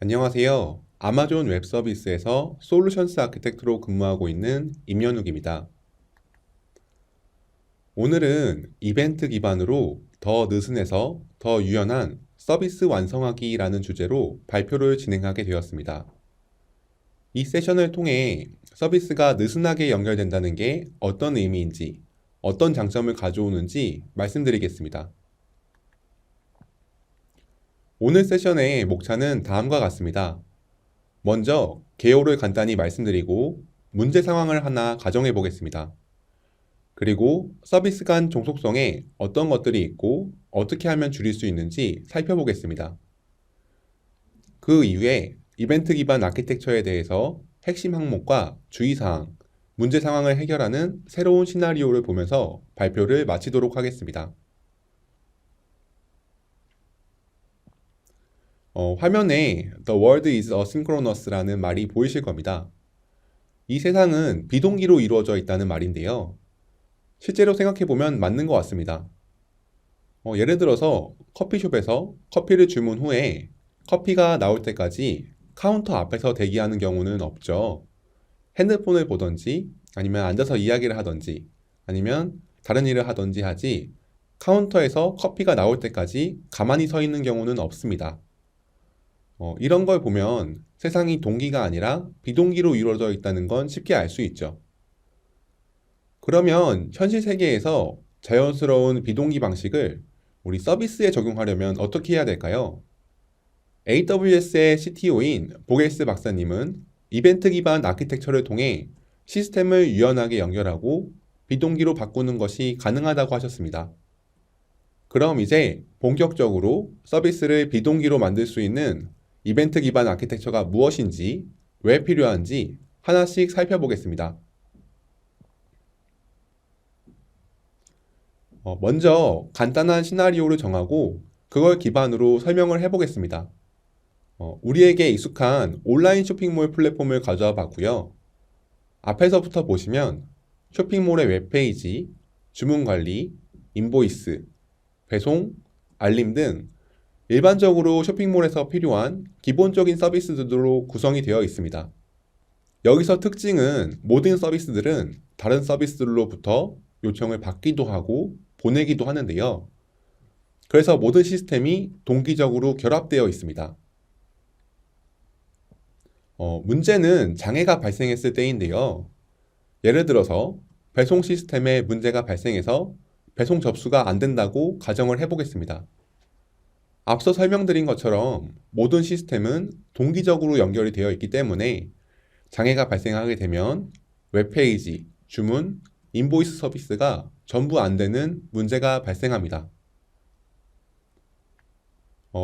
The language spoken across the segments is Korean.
안녕하세요. 아마존 웹 서비스에서 솔루션스 아키텍트로 근무하고 있는 임현욱입니다. 오늘은 이벤트 기반으로 더 느슨해서 더 유연한 서비스 완성하기라는 주제로 발표를 진행하게 되었습니다. 이 세션을 통해 서비스가 느슨하게 연결된다는 게 어떤 의미인지, 어떤 장점을 가져오는지 말씀드리겠습니다. 오늘 세션의 목차는 다음과 같습니다. 먼저 개요를 간단히 말씀드리고 문제 상황을 하나 가정해 보겠습니다. 그리고 서비스 간 종속성에 어떤 것들이 있고 어떻게 하면 줄일 수 있는지 살펴보겠습니다. 그 이후에 이벤트 기반 아키텍처에 대해서 핵심 항목과 주의사항, 문제 상황을 해결하는 새로운 시나리오를 보면서 발표를 마치도록 하겠습니다. 화면에 The world is asynchronous라는 말이 보이실 겁니다. 이 세상은 비동기로 이루어져 있다는 말인데요. 실제로 생각해보면 맞는 것 같습니다. 예를 들어서 커피숍에서 커피를 주문 후에 커피가 나올 때까지 카운터 앞에서 대기하는 경우는 없죠. 핸드폰을 보던지 아니면 앉아서 이야기를 하던지 아니면 다른 일을 하던지 하지 카운터에서 커피가 나올 때까지 가만히 서 있는 경우는 없습니다. 이런 걸 보면 세상이 동기가 아니라 비동기로 이루어져 있다는 건 쉽게 알 수 있죠. 그러면 현실 세계에서 자연스러운 비동기 방식을 우리 서비스에 적용하려면 어떻게 해야 될까요? AWS의 CTO인 보겔스 박사님은 이벤트 기반 아키텍처를 통해 시스템을 유연하게 연결하고 비동기로 바꾸는 것이 가능하다고 하셨습니다. 그럼 이제 본격적으로 서비스를 비동기로 만들 수 있는 이벤트 기반 아키텍처가 무엇인지, 왜 필요한지 하나씩 살펴보겠습니다. 먼저 간단한 시나리오를 정하고 그걸 기반으로 설명을 해보겠습니다. 우리에게 익숙한 온라인 쇼핑몰 플랫폼을 가져와 봤고요. 앞에서부터 보시면 쇼핑몰의 웹페이지, 주문 관리, 인보이스, 배송, 알림 등 일반적으로 쇼핑몰에서 필요한 기본적인 서비스들로 구성이 되어 있습니다. 여기서 특징은 모든 서비스들은 다른 서비스들로부터 요청을 받기도 하고 보내기도 하는데요. 그래서 모든 시스템이 동기적으로 결합되어 있습니다. 문제는 장애가 발생했을 때인데요. 예를 들어서 배송 시스템에 문제가 발생해서 배송 접수가 안 된다고 가정을 해보겠습니다. 앞서 설명드린 것처럼 모든 시스템은 동기적으로 연결이 되어 있기 때문에 장애가 발생하게 되면 웹페이지, 주문, 인보이스 서비스가 전부 안 되는 문제가 발생합니다.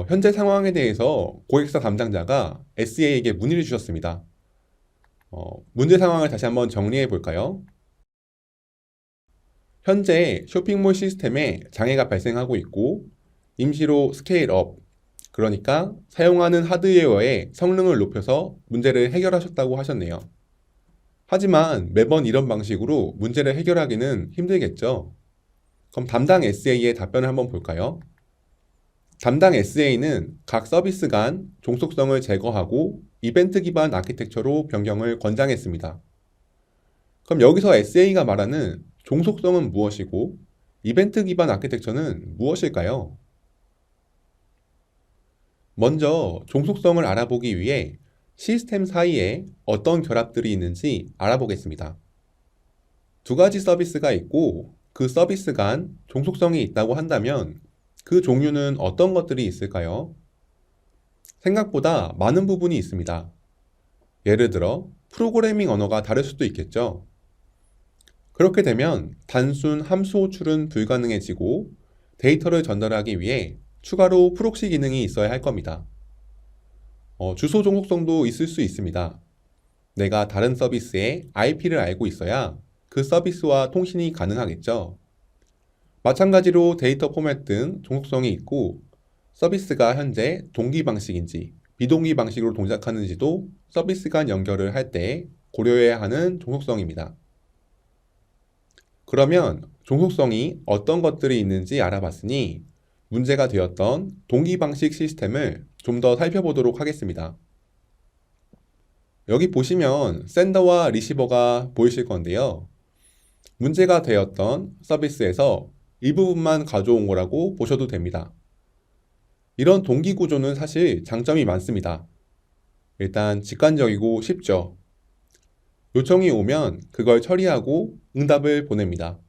현재 상황에 대해서 고객사 담당자가 SA에게 문의를 주셨습니다. 문제 상황을 다시 한번 정리해 볼까요? 현재 쇼핑몰 시스템에 장애가 발생하고 있고 임시로 스케일업, 그러니까 사용하는 하드웨어의 성능을 높여서 문제를 해결하셨다고 하셨네요. 하지만 매번 이런 방식으로 문제를 해결하기는 힘들겠죠. 그럼 담당 SA의 답변을 한번 볼까요? 담당 SA는 각 서비스 간 종속성을 제거하고 이벤트 기반 아키텍처로 변경을 권장했습니다. 그럼 여기서 SA가 말하는 종속성은 무엇이고 이벤트 기반 아키텍처는 무엇일까요? 먼저 종속성을 알아보기 위해 시스템 사이에 어떤 결합들이 있는지 알아보겠습니다. 두 가지 서비스가 있고 그 서비스 간 종속성이 있다고 한다면 그 종류는 어떤 것들이 있을까요? 생각보다 많은 부분이 있습니다. 예를 들어 프로그래밍 언어가 다를 수도 있겠죠. 그렇게 되면 단순 함수 호출은 불가능해지고 데이터를 전달하기 위해 추가로 프록시 기능이 있어야 할 겁니다. 주소 종속성도 있을 수 있습니다. 내가 다른 서비스의 IP를 알고 있어야 그 서비스와 통신이 가능하겠죠. 마찬가지로 데이터 포맷 등 종속성이 있고 서비스가 현재 동기 방식인지 비동기 방식으로 동작하는지도 서비스 간 연결을 할 때 고려해야 하는 종속성입니다. 그러면 종속성이 어떤 것들이 있는지 알아봤으니 문제가 되었던 동기 방식 시스템을 좀 더 살펴보도록 하겠습니다. 여기 보시면 센더와 리시버가 보이실 건데요. 문제가 되었던 서비스에서 일부분만 가져온 거라고 보셔도 됩니다. 이런 동기 구조는 사실 장점이 많습니다. 일단 직관적이고 쉽죠. 요청이 오면 그걸 처리하고 응답을 보냅니다.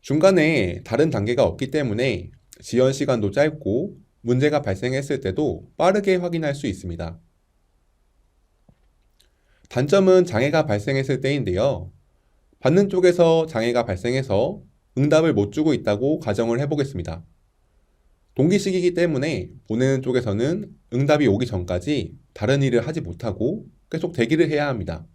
중간에 다른 단계가 없기 때문에 지연 시간도 짧고 문제가 발생했을 때도 빠르게 확인할 수 있습니다. 단점은 장애가 발생했을 때인데요. 받는 쪽에서 장애가 발생해서 응답을 못 주고 있다고 가정을 해보겠습니다. 동기식이기 때문에 보내는 쪽에서는 응답이 오기 전까지 다른 일을 하지 못하고 계속 대기를 해야 합니다.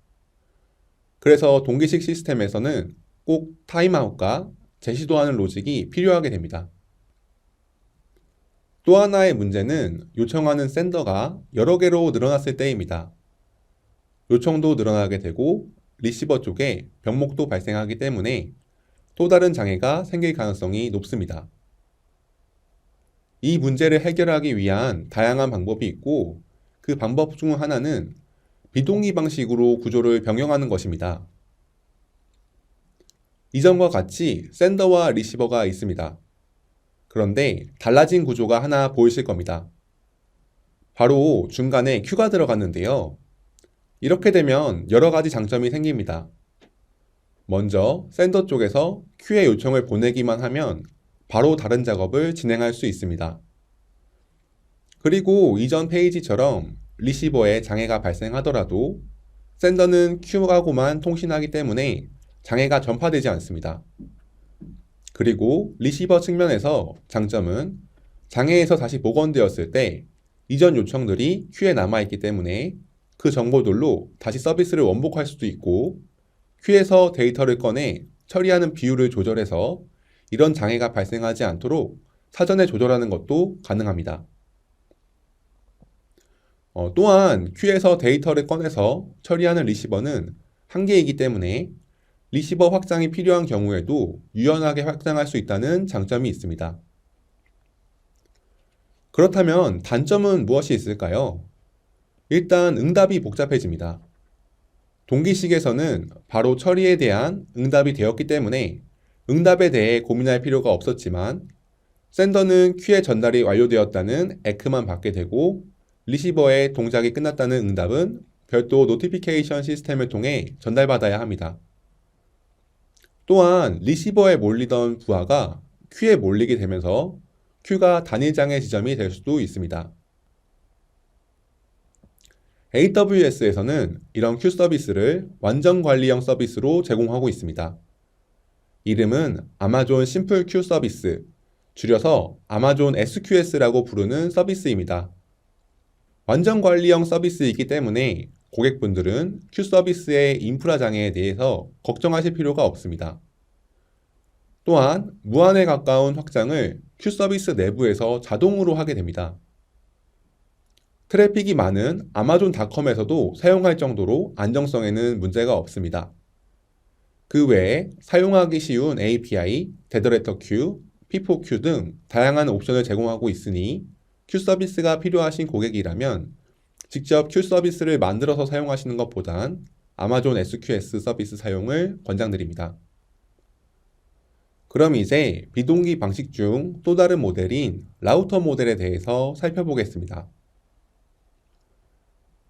그래서 동기식 시스템에서는 꼭 타임아웃과 재시도하는 로직이 필요하게 됩니다. 또 하나의 문제는 요청하는 센더가 여러 개로 늘어났을 때입니다. 요청도 늘어나게 되고 리시버 쪽에 병목도 발생하기 때문에 또 다른 장애가 생길 가능성이 높습니다. 이 문제를 해결하기 위한 다양한 방법이 있고 그 방법 중 하나는 비동기 방식으로 구조를 변경하는 것입니다. 이전과 같이 센더와 리시버가 있습니다. 그런데 달라진 구조가 하나 보이실 겁니다. 바로 중간에 큐가 들어갔는데요. 이렇게 되면 여러 가지 장점이 생깁니다. 먼저 센더 쪽에서 큐의 요청을 보내기만 하면 바로 다른 작업을 진행할 수 있습니다. 그리고 이전 페이지처럼 리시버에 장애가 발생하더라도 센더는 큐하고만 통신하기 때문에 장애가 전파되지 않습니다. 그리고 리시버 측면에서 장점은 장애에서 다시 복원되었을 때 이전 요청들이 큐에 남아있기 때문에 그 정보들로 다시 서비스를 원복할 수도 있고 큐에서 데이터를 꺼내 처리하는 비율을 조절해서 이런 장애가 발생하지 않도록 사전에 조절하는 것도 가능합니다. 또한 큐에서 데이터를 꺼내서 처리하는 리시버는 한계이기 때문에 리시버 확장이 필요한 경우에도 유연하게 확장할 수 있다는 장점이 있습니다. 그렇다면 단점은 무엇이 있을까요? 일단 응답이 복잡해집니다. 동기식에서는 바로 처리에 대한 응답이 되었기 때문에 응답에 대해 고민할 필요가 없었지만 센더는 큐의 전달이 완료되었다는 에크만 받게 되고 리시버의 동작이 끝났다는 응답은 별도 노티피케이션 시스템을 통해 전달받아야 합니다. 또한 리시버에 몰리던 부하가 큐에 몰리게 되면서 큐가 단일장애 지점이 될 수도 있습니다. AWS에서는 이런 큐 서비스를 완전 관리형 서비스로 제공하고 있습니다. 이름은 아마존 심플 큐 서비스, 줄여서 아마존 SQS라고 부르는 서비스입니다. 완전 관리형 서비스이기 때문에 고객분들은 큐 서비스의 인프라 장애에 대해서 걱정하실 필요가 없습니다. 또한 무한에 가까운 확장을 큐 서비스 내부에서 자동으로 하게 됩니다. 트래픽이 많은 아마존닷컴에서도 사용할 정도로 안정성에는 문제가 없습니다. 그 외에 사용하기 쉬운 API, 데더레터 큐, P4Q 등 다양한 옵션을 제공하고 있으니 큐 서비스가 필요하신 고객이라면 직접 큐 서비스를 만들어서 사용하시는 것보단 아마존 SQS 서비스 사용을 권장드립니다. 그럼 이제 비동기 방식 중 또 다른 모델인 라우터 모델에 대해서 살펴보겠습니다.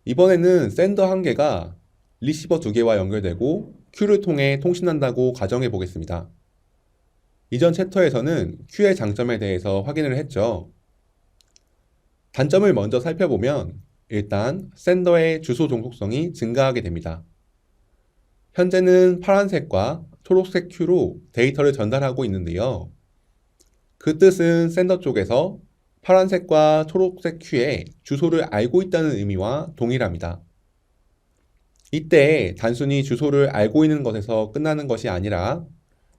이번에는 센더 한 개가 리시버 두 개와 연결되고 큐를 통해 통신한다고 가정해 보겠습니다. 이전 챕터에서는 큐의 장점에 대해서 확인을 했죠. 단점을 먼저 살펴보면 일단 센더의 주소 종속성이 증가하게 됩니다. 현재는 파란색과 초록색 큐로 데이터를 전달하고 있는데요. 그 뜻은 센더 쪽에서 파란색과 초록색 큐의 주소를 알고 있다는 의미와 동일합니다. 이때 단순히 주소를 알고 있는 것에서 끝나는 것이 아니라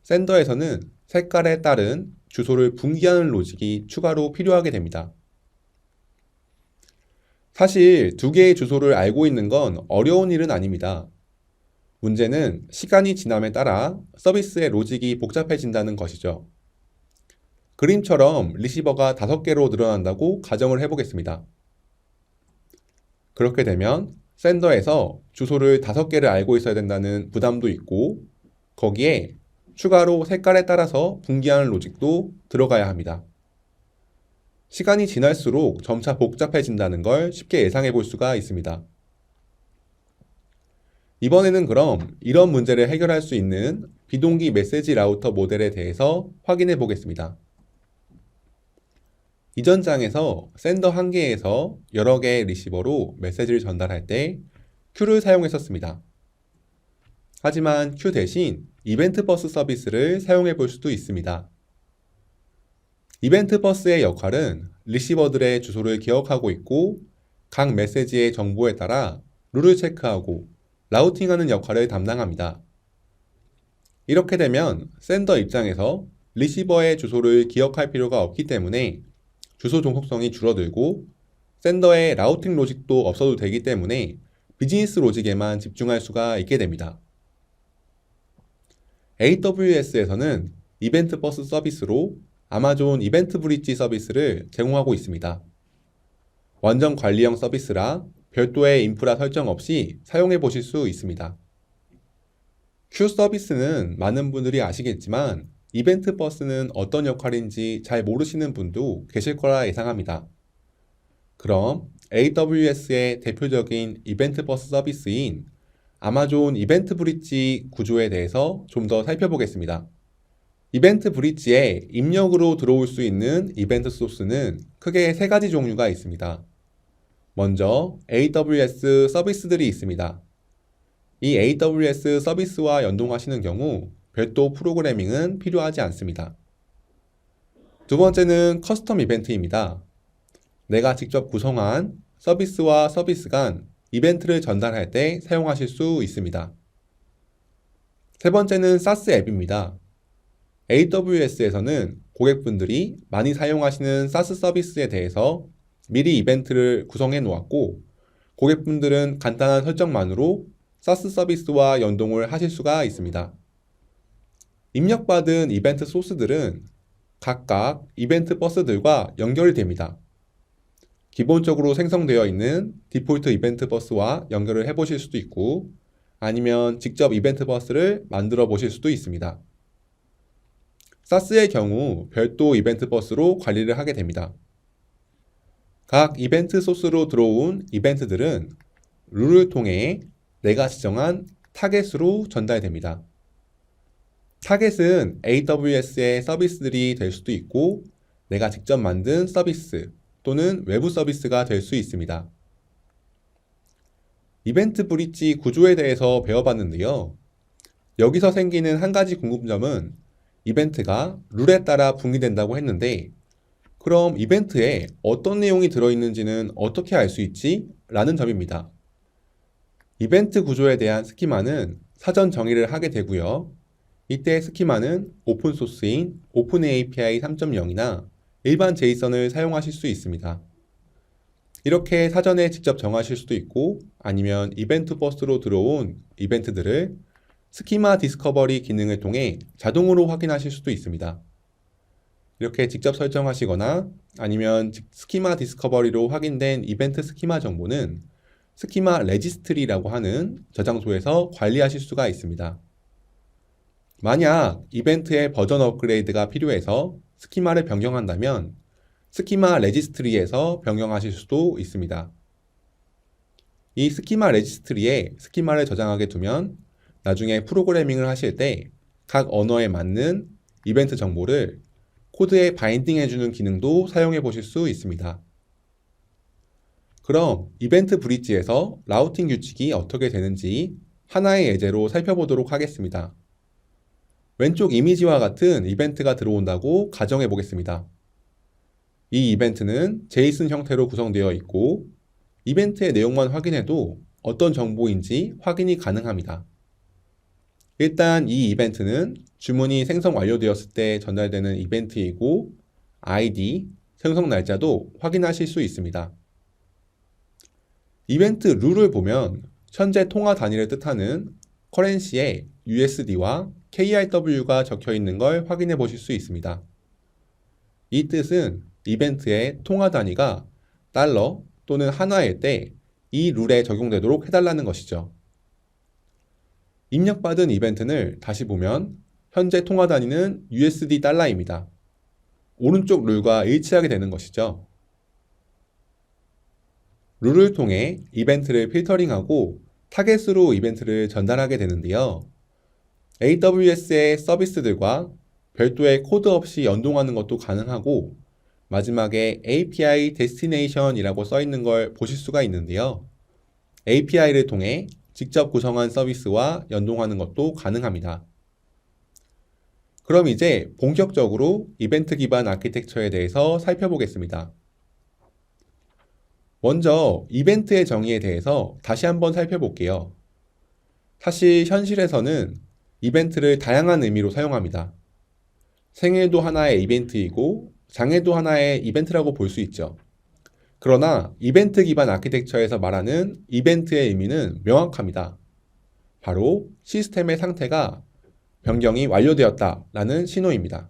센더에서는 색깔에 따른 주소를 분기하는 로직이 추가로 필요하게 됩니다. 사실 두 개의 주소를 알고 있는 건 어려운 일은 아닙니다. 문제는 시간이 지남에 따라 서비스의 로직이 복잡해진다는 것이죠. 그림처럼 리시버가 5개로 늘어난다고 가정을 해보겠습니다. 그렇게 되면 센더에서 주소를 5개를 알고 있어야 된다는 부담도 있고 거기에 추가로 색깔에 따라서 분기하는 로직도 들어가야 합니다. 시간이 지날수록 점차 복잡해진다는 걸 쉽게 예상해 볼 수가 있습니다. 이번에는 그럼 이런 문제를 해결할 수 있는 비동기 메시지 라우터 모델에 대해서 확인해 보겠습니다. 이전 장에서 센더 한 개에서 여러 개의 리시버로 메시지를 전달할 때 Q를 사용했었습니다. 하지만 Q 대신 이벤트 버스 서비스를 사용해 볼 수도 있습니다. 이벤트 버스의 역할은 리시버들의 주소를 기억하고 있고 각 메시지의 정보에 따라 룰을 체크하고 라우팅하는 역할을 담당합니다. 이렇게 되면 센더 입장에서 리시버의 주소를 기억할 필요가 없기 때문에 주소 종속성이 줄어들고 센더의 라우팅 로직도 없어도 되기 때문에 비즈니스 로직에만 집중할 수가 있게 됩니다. AWS에서는 이벤트 버스 서비스로 아마존 이벤트 브릿지 서비스를 제공하고 있습니다. 완전 관리형 서비스라 별도의 인프라 설정 없이 사용해 보실 수 있습니다. Q 서비스는 많은 분들이 아시겠지만 이벤트 버스는 어떤 역할인지 잘 모르시는 분도 계실 거라 예상합니다. 그럼 AWS의 대표적인 이벤트 버스 서비스인 아마존 이벤트 브릿지 구조에 대해서 좀 더 살펴보겠습니다. 이벤트 브릿지에 입력으로 들어올 수 있는 이벤트 소스는 크게 3가지 종류가 있습니다. 먼저 AWS 서비스들이 있습니다. 이 AWS 서비스와 연동하시는 경우 별도 프로그래밍은 필요하지 않습니다. 두 번째는 커스텀 이벤트입니다. 내가 직접 구성한 서비스와 서비스 간 이벤트를 전달할 때 사용하실 수 있습니다. 세 번째는 SaaS 앱입니다. AWS에서는 고객분들이 많이 사용하시는 SaaS 서비스에 대해서 미리 이벤트를 구성해 놓았고 고객분들은 간단한 설정만으로 SaaS 서비스와 연동을 하실 수가 있습니다. 입력받은 이벤트 소스들은 각각 이벤트 버스들과 연결이 됩니다. 기본적으로 생성되어 있는 디폴트 이벤트 버스와 연결을 해보실 수도 있고 아니면 직접 이벤트 버스를 만들어 보실 수도 있습니다. SaaS의 경우 별도 이벤트 버스로 관리를 하게 됩니다. 각 이벤트 소스로 들어온 이벤트들은 룰을 통해 내가 지정한 타겟으로 전달됩니다. 타겟은 AWS의 서비스들이 될 수도 있고 내가 직접 만든 서비스 또는 외부 서비스가 될 수 있습니다. 이벤트 브릿지 구조에 대해서 배워봤는데요. 여기서 생기는 한 가지 궁금점은 이벤트가 룰에 따라 분리된다고 했는데 그럼 이벤트에 어떤 내용이 들어있는지는 어떻게 알 수 있지? 라는 점입니다. 이벤트 구조에 대한 스키마는 사전 정의를 하게 되고요. 이때 스키마는 오픈소스인 오픈API 3.0이나 일반 제이선을 사용하실 수 있습니다. 이렇게 사전에 직접 정하실 수도 있고 아니면 이벤트 버스로 들어온 이벤트들을 스키마 디스커버리 기능을 통해 자동으로 확인하실 수도 있습니다. 이렇게 직접 설정하시거나 아니면 스키마 디스커버리로 확인된 이벤트 스키마 정보는 스키마 레지스트리라고 하는 저장소에서 관리하실 수가 있습니다. 만약 이벤트의 버전 업그레이드가 필요해서 스키마를 변경한다면 스키마 레지스트리에서 변경하실 수도 있습니다. 이 스키마 레지스트리에 스키마를 저장하게 두면 나중에 프로그래밍을 하실 때 각 언어에 맞는 이벤트 정보를 코드에 바인딩해주는 기능도 사용해 보실 수 있습니다. 그럼 이벤트 브릿지에서 라우팅 규칙이 어떻게 되는지 하나의 예제로 살펴보도록 하겠습니다. 왼쪽 이미지와 같은 이벤트가 들어온다고 가정해 보겠습니다. 이 이벤트는 제이슨 형태로 구성되어 있고 이벤트의 내용만 확인해도 어떤 정보인지 확인이 가능합니다. 일단 이 이벤트는 주문이 생성 완료되었을 때 전달되는 이벤트이고 ID, 생성 날짜도 확인하실 수 있습니다. 이벤트 룰을 보면 현재 통화 단위를 뜻하는 커런시에 USD와 KRW가 적혀 있는 걸 확인해 보실 수 있습니다. 이 뜻은 이벤트의 통화 단위가 달러 또는 한화일 때 이 룰에 적용되도록 해달라는 것이죠. 입력받은 이벤트를 다시 보면 현재 통화 단위는 USD 달러입니다. 오른쪽 룰과 일치하게 되는 것이죠. 룰을 통해 이벤트를 필터링하고 타겟으로 이벤트를 전달하게 되는데요. AWS의 서비스들과 별도의 코드 없이 연동하는 것도 가능하고 마지막에 API Destination이라고 써 있는 걸 보실 수가 있는데요. API를 통해 직접 구성한 서비스와 연동하는 것도 가능합니다. 그럼 이제 본격적으로 이벤트 기반 아키텍처에 대해서 살펴보겠습니다. 먼저 이벤트의 정의에 대해서 다시 한번 살펴볼게요. 사실 현실에서는 이벤트를 다양한 의미로 사용합니다. 생일도 하나의 이벤트이고 장애도 하나의 이벤트라고 볼 수 있죠. 그러나 이벤트 기반 아키텍처에서 말하는 이벤트의 의미는 명확합니다. 바로 시스템의 상태가 변경이 완료되었다라는 신호입니다.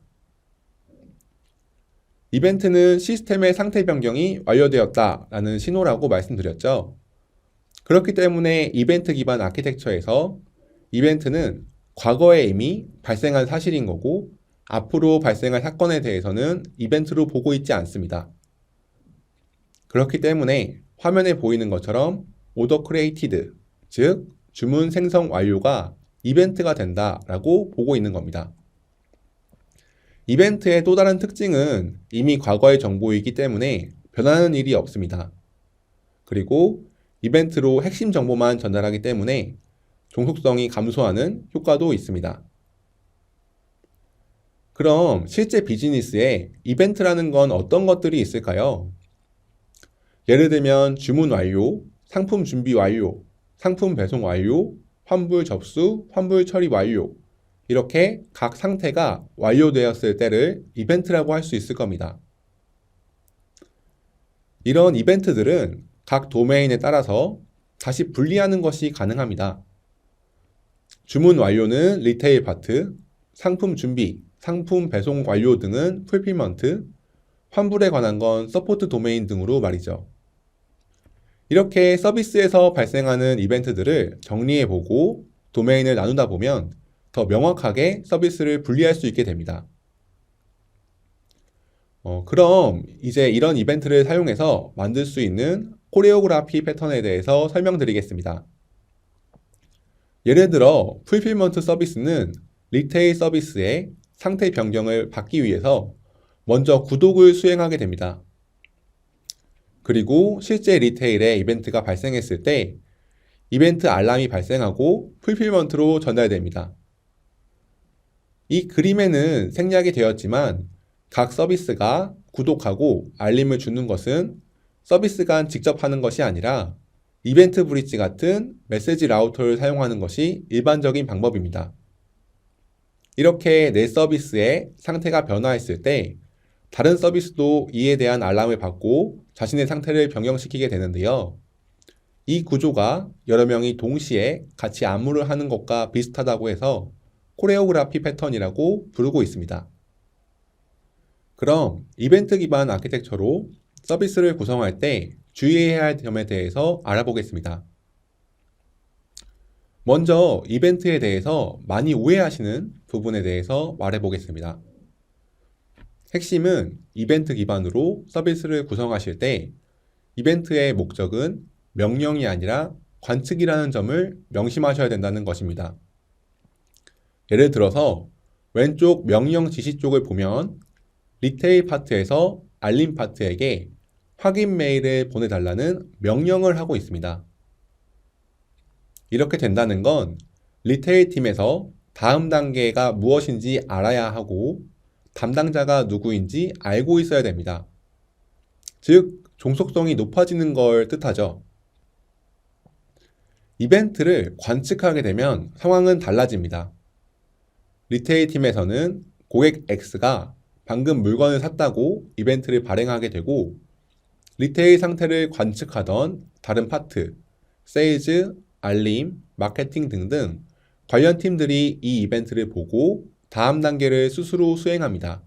이벤트는 시스템의 상태 변경이 완료되었다라는 신호라고 말씀드렸죠. 그렇기 때문에 이벤트 기반 아키텍처에서 이벤트는 과거에 이미 발생한 사실인 거고 앞으로 발생할 사건에 대해서는 이벤트로 보고 있지 않습니다. 그렇기 때문에 화면에 보이는 것처럼 order created, 즉 주문 생성 완료가 이벤트가 된다라고 보고 있는 겁니다. 이벤트의 또 다른 특징은 이미 과거의 정보이기 때문에 변하는 일이 없습니다. 그리고 이벤트로 핵심 정보만 전달하기 때문에 종속성이 감소하는 효과도 있습니다. 그럼 실제 비즈니스에 이벤트라는 건 어떤 것들이 있을까요? 예를 들면 주문 완료, 상품 준비 완료, 상품 배송 완료, 환불 접수, 환불 처리 완료 이렇게 각 상태가 완료되었을 때를 이벤트라고 할 수 있을 겁니다. 이런 이벤트들은 각 도메인에 따라서 다시 분리하는 것이 가능합니다. 주문 완료는 리테일 파트, 상품 준비, 상품 배송 완료 등은 풀필먼트, 환불에 관한 건 서포트 도메인 등으로 말이죠. 이렇게 서비스에서 발생하는 이벤트들을 정리해보고 도메인을 나누다 보면 더 명확하게 서비스를 분리할 수 있게 됩니다. 그럼 이제 이런 이벤트를 사용해서 만들 수 있는 코레오그라피 패턴에 대해서 설명드리겠습니다. 예를 들어 풀필먼트 서비스는 리테일 서비스의 상태 변경을 받기 위해서 먼저 구독을 수행하게 됩니다. 그리고 실제 리테일에 이벤트가 발생했을 때 이벤트 알람이 발생하고 풀필먼트로 전달됩니다. 이 그림에는 생략이 되었지만 각 서비스가 구독하고 알림을 주는 것은 서비스 간 직접 하는 것이 아니라 이벤트 브릿지 같은 메시지 라우터를 사용하는 것이 일반적인 방법입니다. 이렇게 내 서비스의 상태가 변화했을 때 다른 서비스도 이에 대한 알람을 받고 자신의 상태를 변경시키게 되는데요. 이 구조가 여러 명이 동시에 같이 안무를 하는 것과 비슷하다고 해서 코레오그라피 패턴이라고 부르고 있습니다. 그럼 이벤트 기반 아키텍처로 서비스를 구성할 때 주의해야 할 점에 대해서 알아보겠습니다. 먼저 이벤트에 대해서 많이 오해하시는 부분에 대해서 말해보겠습니다. 핵심은 이벤트 기반으로 서비스를 구성하실 때 이벤트의 목적은 명령이 아니라 관측이라는 점을 명심하셔야 된다는 것입니다. 예를 들어서 왼쪽 명령 지시 쪽을 보면 리테일 파트에서 알림 파트에게 확인 메일을 보내달라는 명령을 하고 있습니다. 이렇게 된다는 건 리테일 팀에서 다음 단계가 무엇인지 알아야 하고 담당자가 누구인지 알고 있어야 됩니다. 즉, 종속성이 높아지는 걸 뜻하죠. 이벤트를 관측하게 되면 상황은 달라집니다. 리테일 팀에서는 고객 X가 방금 물건을 샀다고 이벤트를 발행하게 되고 리테일 상태를 관측하던 다른 파트, 세일즈, 알림, 마케팅 등등 관련 팀들이 이 이벤트를 보고 다음 단계를 스스로 수행합니다.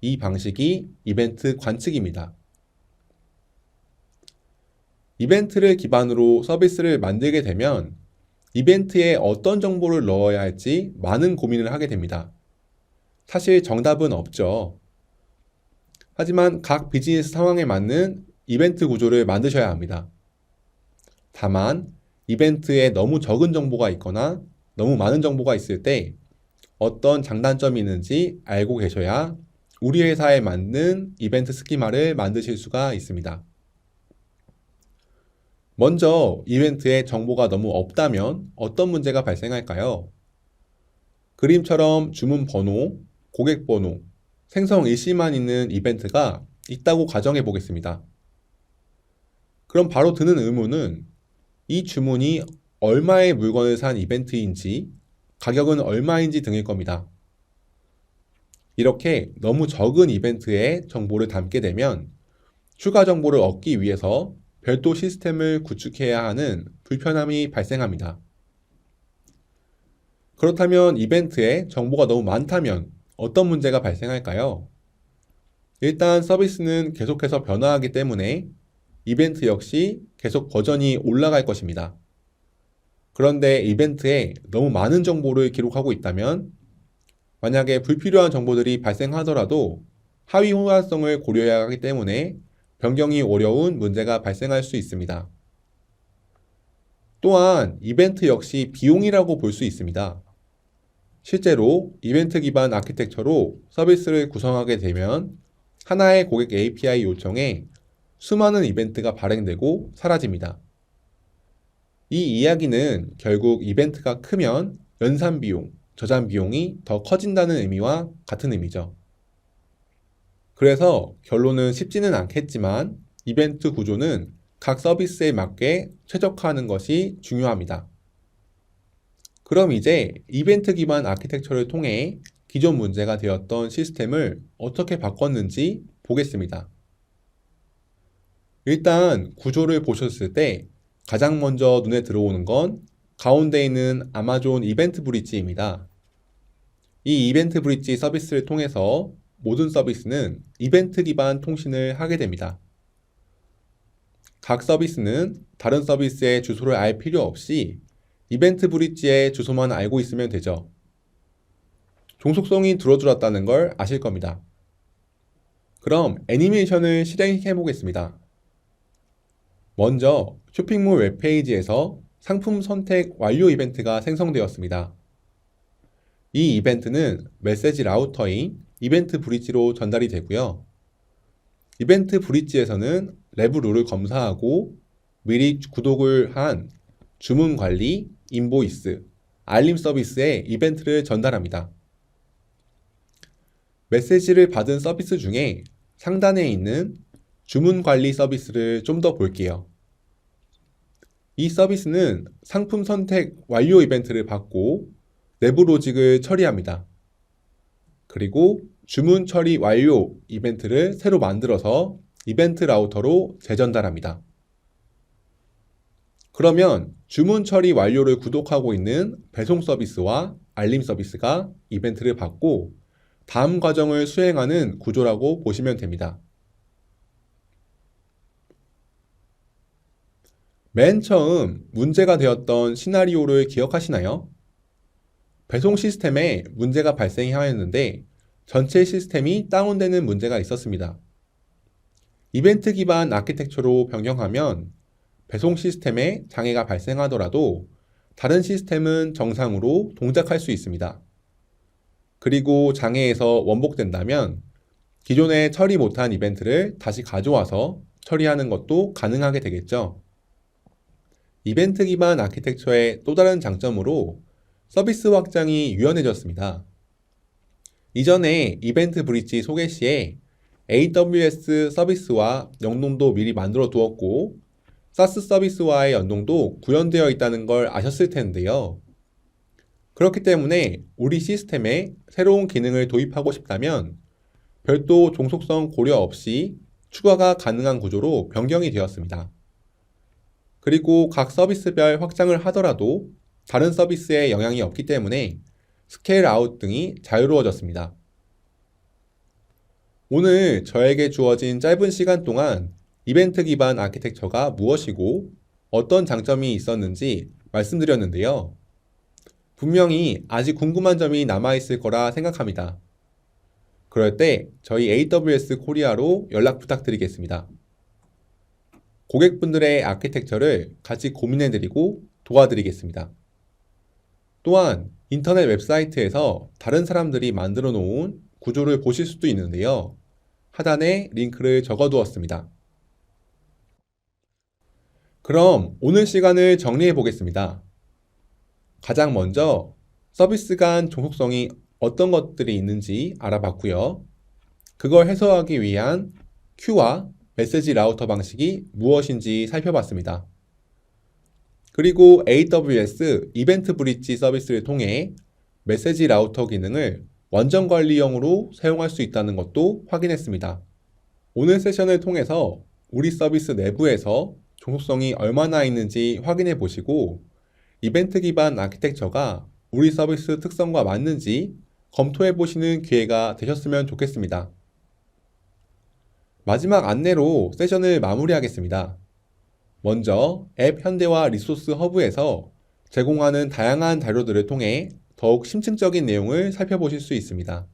이 방식이 이벤트 관측입니다. 이벤트를 기반으로 서비스를 만들게 되면 이벤트에 어떤 정보를 넣어야 할지 많은 고민을 하게 됩니다. 사실 정답은 없죠. 하지만 각 비즈니스 상황에 맞는 이벤트 구조를 만드셔야 합니다. 다만 이벤트에 너무 적은 정보가 있거나 너무 많은 정보가 있을 때 어떤 장단점이 있는지 알고 계셔야 우리 회사에 맞는 이벤트 스키마를 만드실 수가 있습니다. 먼저 이벤트에 정보가 너무 없다면 어떤 문제가 발생할까요? 그림처럼 주문 번호, 고객 번호, 생성 일시만 있는 이벤트가 있다고 가정해 보겠습니다. 그럼 바로 드는 의문은 이 주문이 얼마의 물건을 산 이벤트인지, 가격은 얼마인지 등일 겁니다. 이렇게 너무 적은 이벤트에 정보를 담게 되면 추가 정보를 얻기 위해서 별도 시스템을 구축해야 하는 불편함이 발생합니다. 그렇다면 이벤트에 정보가 너무 많다면 어떤 문제가 발생할까요? 일단 서비스는 계속해서 변화하기 때문에 이벤트 역시 계속 버전이 올라갈 것입니다. 그런데 이벤트에 너무 많은 정보를 기록하고 있다면 만약에 불필요한 정보들이 발생하더라도 하위 호환성을 고려해야 하기 때문에 변경이 어려운 문제가 발생할 수 있습니다. 또한 이벤트 역시 비용이라고 볼 수 있습니다. 실제로 이벤트 기반 아키텍처로 서비스를 구성하게 되면 하나의 고객 API 요청에 수많은 이벤트가 발행되고 사라집니다. 이 이야기는 결국 이벤트가 크면 연산 비용, 저장 비용이 더 커진다는 의미와 같은 의미죠. 그래서 결론은 쉽지는 않겠지만 이벤트 구조는 각 서비스에 맞게 최적화하는 것이 중요합니다. 그럼 이제 이벤트 기반 아키텍처를 통해 기존 문제가 되었던 시스템을 어떻게 바꿨는지 보겠습니다. 일단 구조를 보셨을 때 가장 먼저 눈에 들어오는 건 가운데 있는 아마존 이벤트 브릿지입니다. 이 이벤트 브릿지 서비스를 통해서 모든 서비스는 이벤트 기반 통신을 하게 됩니다. 각 서비스는 다른 서비스의 주소를 알 필요 없이 이벤트 브릿지의 주소만 알고 있으면 되죠. 종속성이 줄어들었다는 걸 아실 겁니다. 그럼 애니메이션을 실행해 보겠습니다. 먼저 쇼핑몰 웹페이지에서 상품 선택 완료 이벤트가 생성되었습니다. 이 이벤트는 메시지 라우터인 이벤트 브릿지로 전달이 되고요. 이벤트 브릿지에서는 레브 룰을 검사하고 미리 구독을 한 주문 관리, 인보이스, 알림 서비스에 이벤트를 전달합니다. 메시지를 받은 서비스 중에 상단에 있는 주문 관리 서비스를 좀 더 볼게요. 이 서비스는 상품 선택 완료 이벤트를 받고 내부 로직을 처리합니다. 그리고 주문 처리 완료 이벤트를 새로 만들어서 이벤트 라우터로 재전달합니다. 그러면 주문 처리 완료를 구독하고 있는 배송 서비스와 알림 서비스가 이벤트를 받고 다음 과정을 수행하는 구조라고 보시면 됩니다. 맨 처음 문제가 되었던 시나리오를 기억하시나요? 배송 시스템에 문제가 발생하였는데 전체 시스템이 다운되는 문제가 있었습니다. 이벤트 기반 아키텍처로 변경하면 배송 시스템에 장애가 발생하더라도 다른 시스템은 정상으로 동작할 수 있습니다. 그리고 장애에서 원복된다면 기존에 처리 못한 이벤트를 다시 가져와서 처리하는 것도 가능하게 되겠죠. 이벤트 기반 아키텍처의 또 다른 장점으로 서비스 확장이 유연해졌습니다. 이전에 이벤트 브릿지 소개 시에 AWS 서비스와 연동도 미리 만들어 두었고 사스 서비스와의 연동도 구현되어 있다는 걸 아셨을 텐데요. 그렇기 때문에 우리 시스템에 새로운 기능을 도입하고 싶다면 별도 종속성 고려 없이 추가가 가능한 구조로 변경이 되었습니다. 그리고 각 서비스별 확장을 하더라도 다른 서비스에 영향이 없기 때문에 스케일 아웃 등이 자유로워졌습니다. 오늘 저에게 주어진 짧은 시간 동안 이벤트 기반 아키텍처가 무엇이고 어떤 장점이 있었는지 말씀드렸는데요. 분명히 아직 궁금한 점이 남아있을 거라 생각합니다. 그럴 때 저희 AWS 코리아로 연락 부탁드리겠습니다. 고객분들의 아키텍처를 같이 고민해드리고 도와드리겠습니다. 또한 인터넷 웹사이트에서 다른 사람들이 만들어 놓은 구조를 보실 수도 있는데요. 하단에 링크를 적어 두었습니다. 그럼 오늘 시간을 정리해 보겠습니다. 가장 먼저 서비스 간 종속성이 어떤 것들이 있는지 알아봤고요. 그걸 해소하기 위한 큐와 메시지 라우터 방식이 무엇인지 살펴봤습니다. 그리고 AWS 이벤트 브릿지 서비스를 통해 메시지 라우터 기능을 원전 관리용으로 사용할 수 있다는 것도 확인했습니다. 오늘 세션을 통해서 우리 서비스 내부에서 종속성이 얼마나 있는지 확인해 보시고 이벤트 기반 아키텍처가 우리 서비스 특성과 맞는지 검토해 보시는 기회가 되셨으면 좋겠습니다. 마지막 안내로 세션을 마무리하겠습니다. 먼저 앱 현대화 리소스 허브에서 제공하는 다양한 자료들을 통해 더욱 심층적인 내용을 살펴보실 수 있습니다.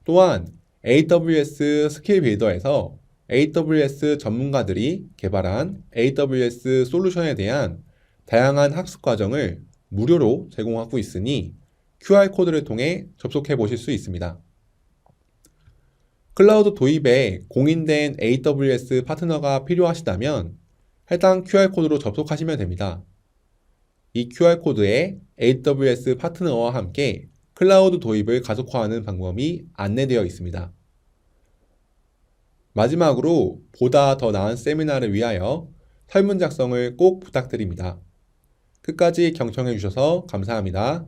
또한 AWS 스킬 빌더에서 AWS 전문가들이 개발한 AWS 솔루션에 대한 다양한 학습 과정을 무료로 제공하고 있으니 QR코드를 통해 접속해 보실 수 있습니다. 클라우드 도입에 공인된 AWS 파트너가 필요하시다면 해당 QR코드로 접속하시면 됩니다. 이 QR코드에 AWS 파트너와 함께 클라우드 도입을 가속화하는 방법이 안내되어 있습니다. 마지막으로 보다 더 나은 세미나를 위하여 설문 작성을 꼭 부탁드립니다. 끝까지 경청해 주셔서 감사합니다.